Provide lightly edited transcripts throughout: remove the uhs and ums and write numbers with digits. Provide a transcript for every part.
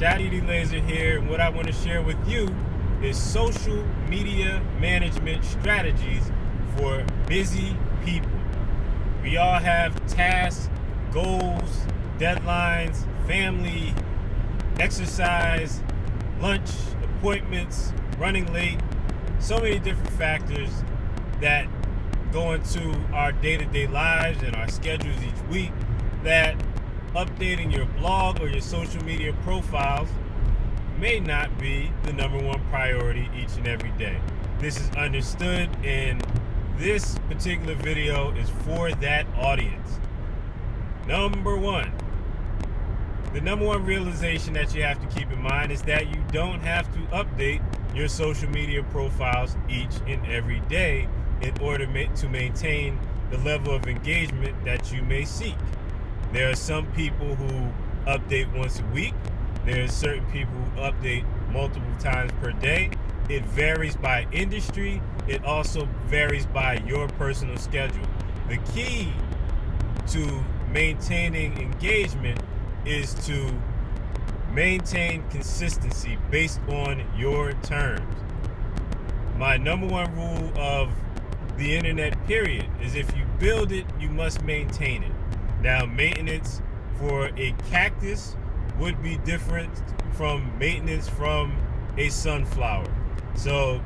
Eleazer here, and what I want to share with you is social media management strategies for busy people. We all have tasks, goals, deadlines, family, exercise, lunch, appointments, running late, so many different factors that go into our day-to-day lives and our schedules each week that updating your blog or your social media profiles may not be the number one priority each and every day. This is understood, and this particular video is for that audience. Number one, the number one realization that you have to keep in mind is that you don't have to update your social media profiles each and every day in order to maintain the level of engagement that you may seek. There are some people who update once a week. There are certain people who update multiple times per day. It varies by industry. It also varies by your personal schedule. The key to maintaining engagement is to maintain consistency based on your terms. My number one rule of the internet, period, is if you build it, you must maintain it. Now, maintenance for a cactus would be different from maintenance from a sunflower. So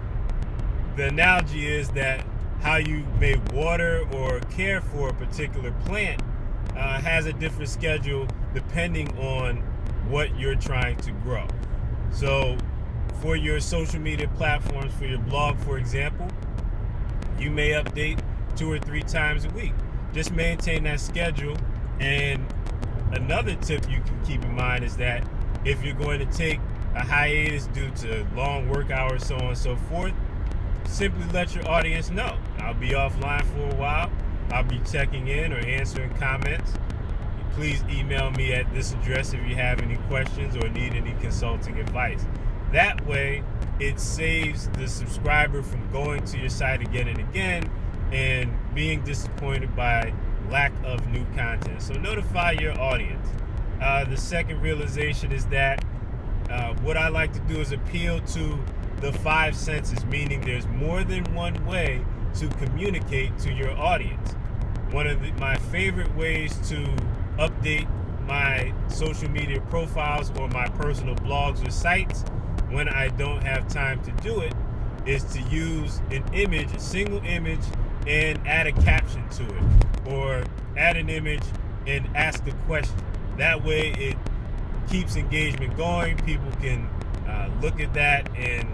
the analogy is that how you may water or care for a particular plant has a different schedule depending on what you're trying to grow. So for your social media platforms, for your blog, for example, you may update 2 or 3 times a week. Just maintain that schedule. And another tip you can keep in mind is that if you're going to take a hiatus due to long work hours, so on and so forth, simply let your audience know. I'll be offline for a while. I'll be checking in or answering comments. Please email me at this address if you have any questions or need any consulting advice. That way, it saves the subscriber from going to your site again and again and being disappointed by lack of new content. So notify your audience. The second realization is that what I like to do is appeal to the 5 senses, meaning there's more than one way to communicate to your audience. One of my favorite ways to update my social media profiles or my personal blogs or sites when I don't have time to do it is to use an image, a single image, and add a caption to it, or add an image and ask a question. That way it keeps engagement going. People can look at that and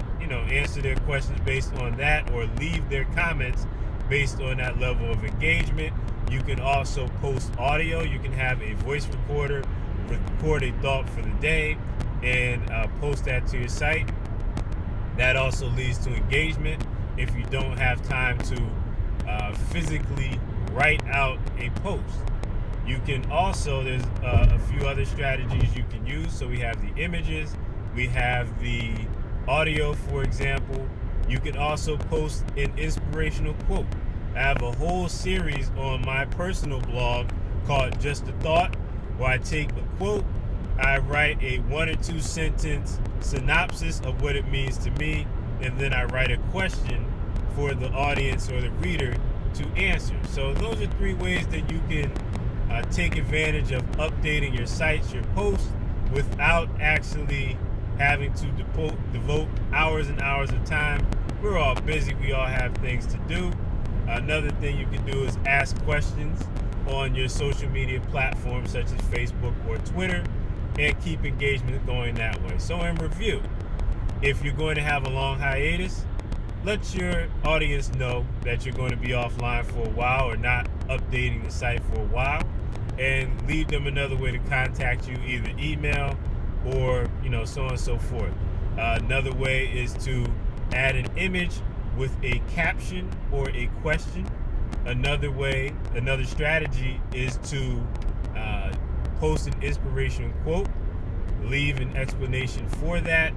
answer their questions based on that, or leave their comments based on that level of engagement. You can also post audio. You can have a voice recorder record a thought for the day and post that to your site. That also leads to engagement if you don't have time to physically write out a post. You can also, there's a few other strategies you can use. So we have the images, we have the audio, for example. You can also post an inspirational quote. I have a whole series on my personal blog called Just a Thought, where I take a quote, I write a 1 or 2 sentence synopsis of what it means to me, and then I write a question for the audience or the reader to answer. So those are 3 ways that you can take advantage of updating your sites, your posts, without actually having to devote hours and hours of time. We're all busy. We all have things to do. Another thing you can do is ask questions on your social media platforms such as Facebook or Twitter and keep engagement going that way. So in review, if you're going to have a long hiatus, let your audience know that you're going to be offline for a while or not updating the site for a while, and leave them another way to contact you, either email or so on and so forth. Another way is to add an image with a caption or a question. Another strategy is to post an inspirational quote, leave an explanation for that.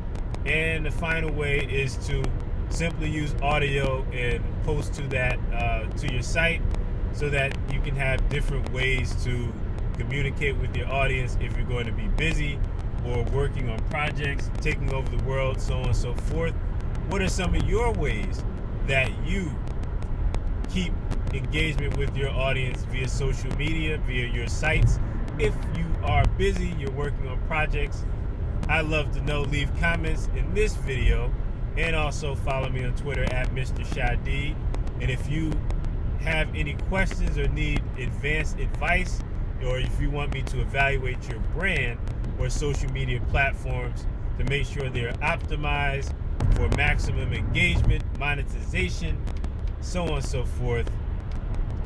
And the final way is to simply use audio and post to that to your site, so that you can have different ways to communicate with your audience if you're going to be busy or working on projects, taking over the world, so on and so forth. What are some of your ways that you keep engagement with your audience via social media, via your sites? If you are busy, you're working on projects, I'd love to know. Leave comments in this video, and also follow me on Twitter at Mr. Shadi. And if you have any questions or need advanced advice, or if you want me to evaluate your brand or social media platforms to make sure they're optimized for maximum engagement, monetization, so on and so forth,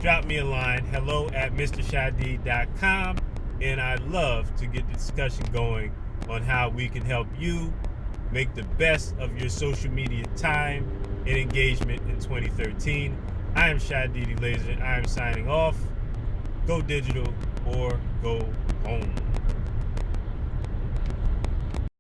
drop me a line, hello@mrshadi.com, and I'd love to get the discussion going on how we can help you make the best of your social media time and engagement in 2013. I am Shadi Eleazer. I am signing off. Go digital or go home.